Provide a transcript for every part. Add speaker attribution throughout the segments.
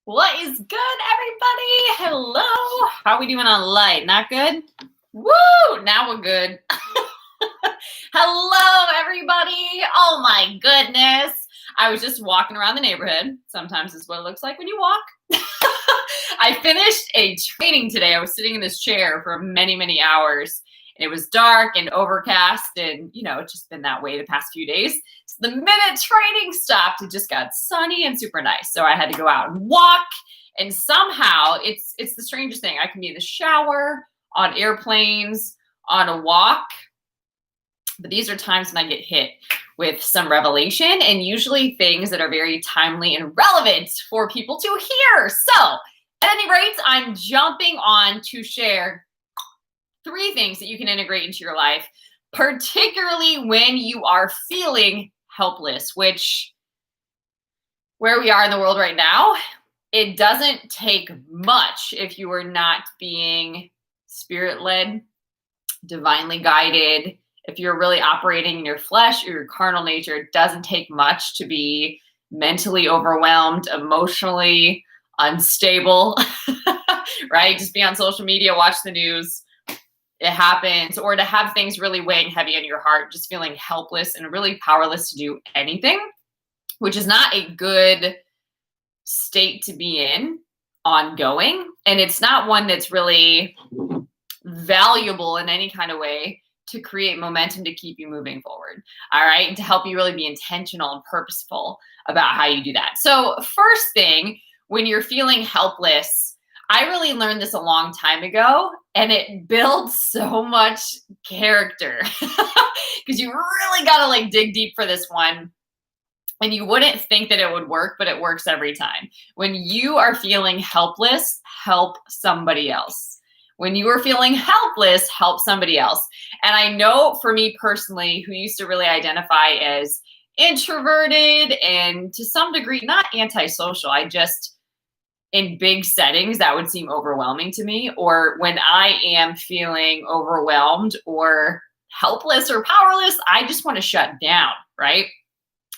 Speaker 1: What is good, everybody? Hello. How are we doing on light? Not good? Woo! Now we're good. Hello, everybody. Oh my goodness. I was just walking around the neighborhood. Sometimes it's what it looks like when you walk. I finished a training today. I was sitting in this chair for many, many hours. And it was dark and overcast, and it's just been that way the past few days. So the minute training stopped, it just got sunny and super nice. So I had to go out and walk, and somehow it's the strangest thing. I can be in the shower, on airplanes, on a walk, but these are times when I get hit with some revelation, and usually things that are very timely and relevant for people to hear. So at any rate, I'm jumping on to share 3 things that you can integrate into your life, particularly when you are feeling helpless, which where we are in the world right now, it doesn't take much if you are not being spirit-led, divinely guided. If you're really operating in your flesh or your carnal nature, it doesn't take much to be mentally overwhelmed, emotionally unstable, right? Just be on social media, watch the news. It happens, or to have things really weighing heavy on your heart, just feeling helpless and really powerless to do anything, which is not a good state to be in ongoing. And it's not one that's really valuable in any kind of way to create momentum to keep you moving forward. All right. And to help you really be intentional and purposeful about how you do that. So first thing, when you're feeling helpless, I really learned this a long time ago, and it builds so much character because you really got to dig deep for this one. And you wouldn't think that it would work, but it works every time. When you are feeling helpless, help somebody else. When you are feeling helpless, help somebody else. And I know for me personally, who used to really identify as introverted and to some degree, not antisocial, in big settings, that would seem overwhelming to me. Or when I am feeling overwhelmed or helpless or powerless, I just want to shut down, right?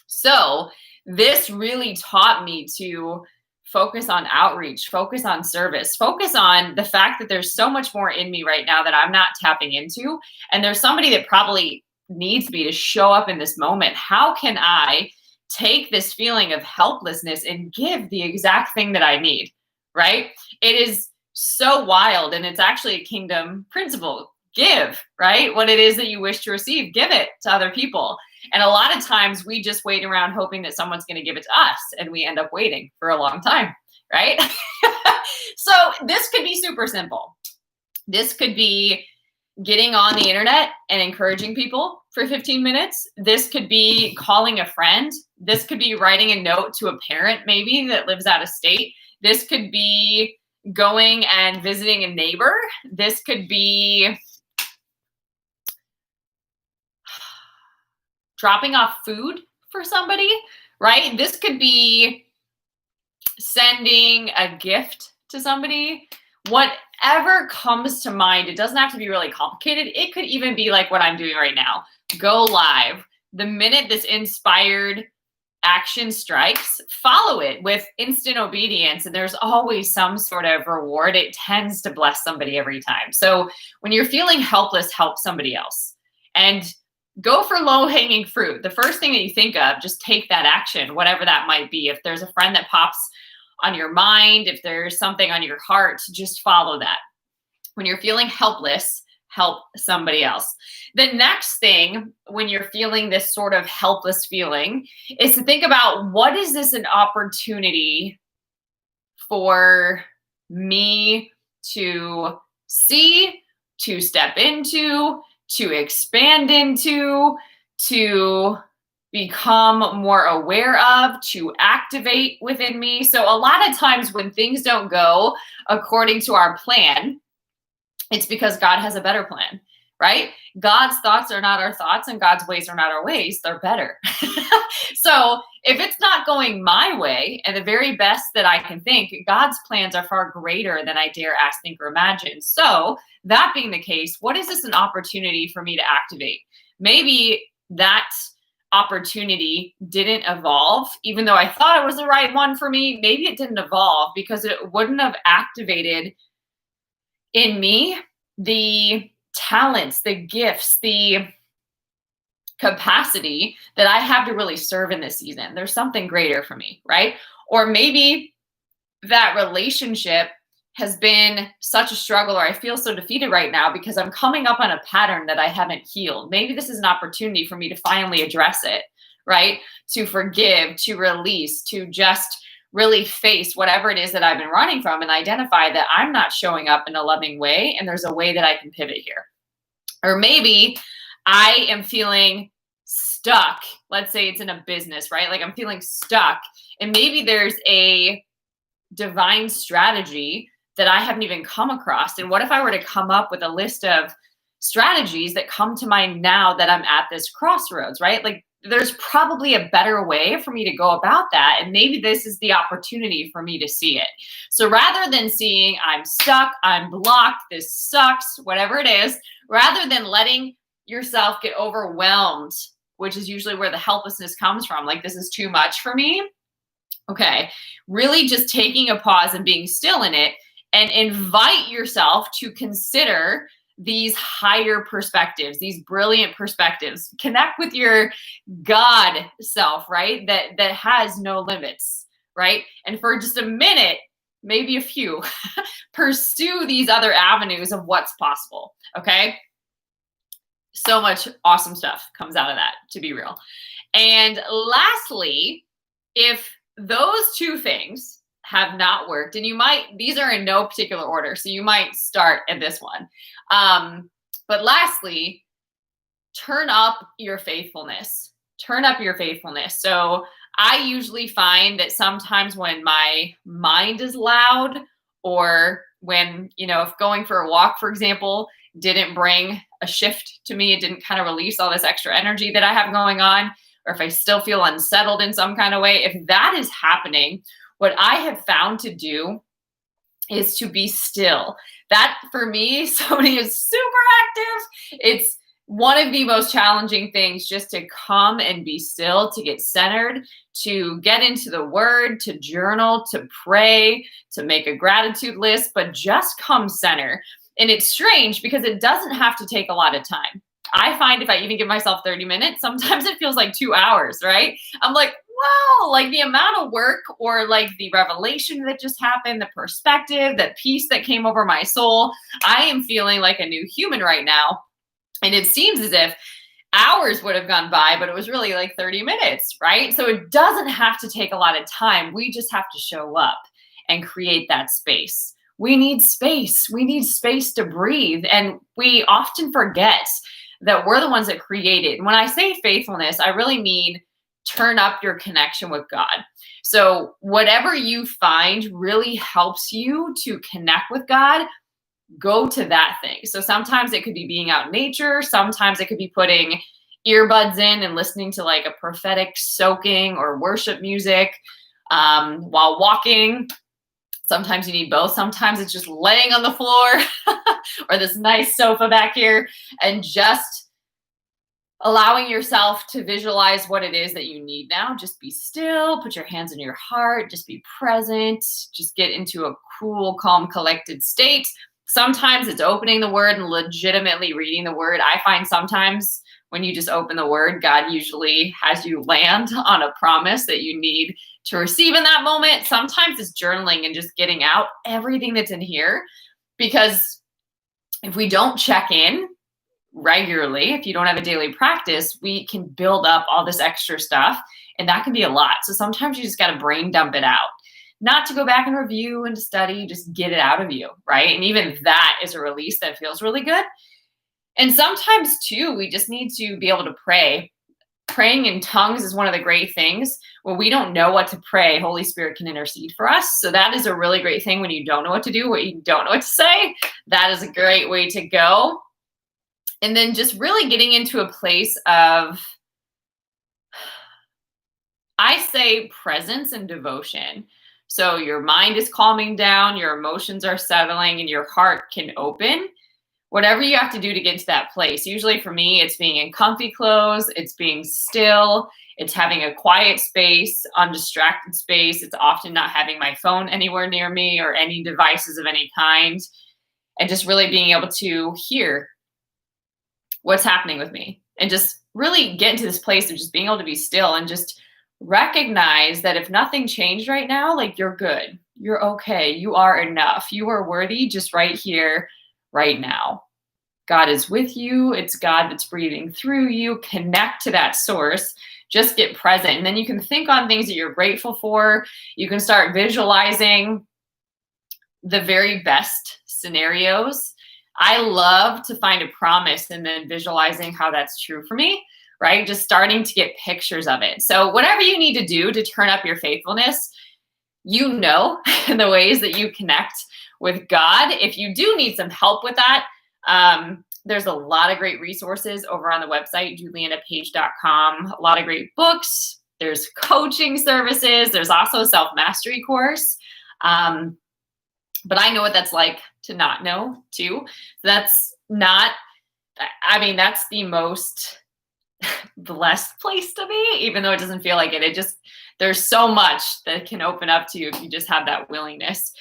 Speaker 1: So this really taught me to focus on outreach, focus on service, focus on the fact that there's so much more in me right now that I'm not tapping into. And there's somebody that probably needs me to show up in this moment. How can I take this feeling of helplessness and give the exact thing that I need, right? It is so wild, and it's actually a kingdom principle. Give, right? What it is that you wish to receive, give it to other people. And a lot of times we just wait around hoping that someone's going to give it to us, and we end up waiting for a long time, right? So this could be super simple. This could be getting on the internet and encouraging people for 15 minutes. This could be calling a friend. This could be writing a note to a parent maybe that lives out of state. This could be going and visiting a neighbor. This could be dropping off food for somebody, right? This could be sending a gift to somebody. Whatever comes to mind, it doesn't have to be really complicated. It could even be like what I'm doing right now. Go live. The minute this inspired action strikes, follow it with instant obedience. And there's always some sort of reward. It tends to bless somebody every time. So when you're feeling helpless, help somebody else. And go for low-hanging fruit. The first thing that you think of, just take that action, whatever that might be. If there's a friend that pops on your mind, if there's something on your heart, just follow that. When you're feeling helpless, help somebody else. The next thing, when you're feeling this sort of helpless feeling, is to think about, what is this an opportunity for me to see, to step into, to expand into, to become more aware of, to activate within me. So a lot of times when things don't go according to our plan, it's because God has a better plan, right? God's thoughts are not our thoughts, and God's ways are not our ways. They're better. So if it's not going my way, and the very best that I can think, God's plans are far greater than I dare ask, think, or imagine. So that being the case, what is this an opportunity for me to activate? Maybe that opportunity didn't evolve, even though I thought it was the right one for me. Maybe it didn't evolve because it wouldn't have activated in me the talents, the gifts, the capacity that I have to really serve in this season. There's something greater for me, right? Or maybe that relationship has been such a struggle, or I feel so defeated right now because I'm coming up on a pattern that I haven't healed. Maybe this is an opportunity for me to finally address it, right? To forgive, to release, to just really face whatever it is that I've been running from and identify that I'm not showing up in a loving way and there's a way that I can pivot here. Or maybe I am feeling stuck. Let's say it's in a business, right? Like I'm feeling stuck, and maybe there's a divine strategy that I haven't even come across. And what if I were to come up with a list of strategies that come to mind now that I'm at this crossroads, right? Like there's probably a better way for me to go about that. And maybe this is the opportunity for me to see it. So rather than seeing I'm stuck, I'm blocked, this sucks, whatever it is, rather than letting yourself get overwhelmed, which is usually where the helplessness comes from, like this is too much for me. Okay, really just taking a pause and being still in it, and invite yourself to consider these higher perspectives, these brilliant perspectives. Connect with your God self, right? That has no limits, right? And for just a minute, maybe a few, pursue these other avenues of what's possible, okay? So much awesome stuff comes out of that, to be real. And lastly, if those two things have not worked, and these are in no particular order, so you might start at this one. But lastly, turn up your faithfulness. Turn up your faithfulness. So I usually find that sometimes when my mind is loud, or when, if going for a walk, for example, didn't bring a shift to me, it didn't kind of release all this extra energy that I have going on, or if I still feel unsettled in some kind of way, if that is happening, what I have found to do is to be still. That for me, somebody is super active. It's one of the most challenging things, just to come and be still, to get centered, to get into the word, to journal, to pray, to make a gratitude list, but just come center. And it's strange because it doesn't have to take a lot of time. I find if I even give myself 30 minutes, sometimes it feels like 2 hours, right? I'm like, wow, like the amount of work, or like the revelation that just happened, the perspective, the peace that came over my soul. I am feeling like a new human right now. And it seems as if hours would have gone by, but it was really like 30 minutes, right? So it doesn't have to take a lot of time. We just have to show up and create that space. We need space. We need space to breathe. And we often forget that we're the ones that create it. And when I say faithfulness, I really mean turn up your connection with God. So whatever you find really helps you to connect with God, go to that thing. So sometimes it could be being out in nature. Sometimes it could be putting earbuds in and listening to like a prophetic soaking or worship music while walking. Sometimes you need both. Sometimes it's just laying on the floor or this nice sofa back here and just allowing yourself to visualize what it is that you need now. Just be still, put your hands in your heart, just be present, just get into a cool, calm, collected state. Sometimes it's opening the word and legitimately reading the word. I find sometimes when you just open the word, God usually has you land on a promise that you need to receive in that moment. Sometimes it's journaling and just getting out everything that's in here, because if we don't check in regularly, if you don't have a daily practice, we can build up all this extra stuff, and that can be a lot. So sometimes you just got to brain dump it out, not to go back and review and to study, just get it out of you, right? And even that is a release that feels really good. And sometimes too, we just need to be able to pray. Praying in tongues is one of the great things. When we don't know what to pray, Holy Spirit can intercede for us. So that is a really great thing when you don't know what to do, when you don't know what to say. That is a great way to go. And then just really getting into a place of, I say, presence and devotion. So your mind is calming down, your emotions are settling, and your heart can open. whatever you have to do to get to that place. Usually for me, it's being in comfy clothes, it's being still, it's having a quiet space, undistracted space. It's often not having my phone anywhere near me or any devices of any kind, and just really being able to hear what's happening with me and just really get into this place of just being able to be still and just recognize that if nothing changed right now, like, you're good, you're okay, you are enough, you are worthy just right here, right now. God is with you. It's God that's breathing through you. Connect to that source. Just get present. And then you can think on things that you're grateful for. You can start visualizing the very best scenarios. I love to find a promise and then visualizing how that's true for me, right? Just starting to get pictures of it. So whatever you need to do to turn up your faithfulness, you know, the ways that you connect with God. If you do need some help with that, there's a lot of great resources over on the website, julianapage.com. A lot of great books. There's coaching services. There's also a self-mastery course. But I know what that's like to not know too. That's not, I mean, that's the most blessed place to be, even though it doesn't feel like it. It just, there's so much that can open up to you if you just have that willingness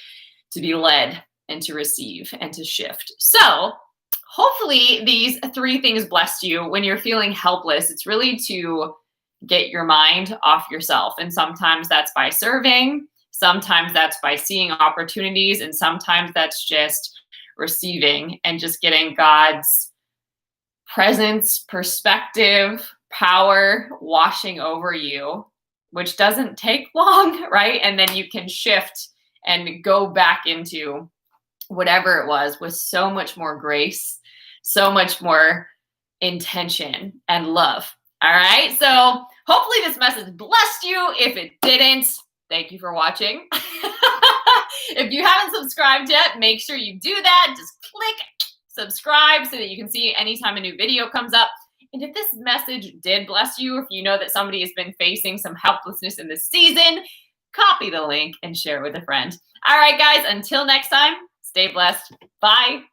Speaker 1: to be led and to receive and to shift. So hopefully these 3 things blessed you. When you're feeling helpless, it's really to get your mind off yourself. And sometimes that's by serving, sometimes that's by seeing opportunities, and sometimes that's just receiving and just getting God's presence, perspective, power washing over you, which doesn't take long, right? And then you can shift and go back into whatever it was with so much more grace, so much more intention and love. All right. So hopefully this message blessed you. If it didn't, thank you for watching. If you haven't subscribed yet, make sure you do that. Just click subscribe so that you can see anytime a new video comes up. And if this message did bless you, if you know that somebody has been facing some helplessness in this season, copy the link and share it with a friend. All right, guys, until next time, stay blessed. Bye.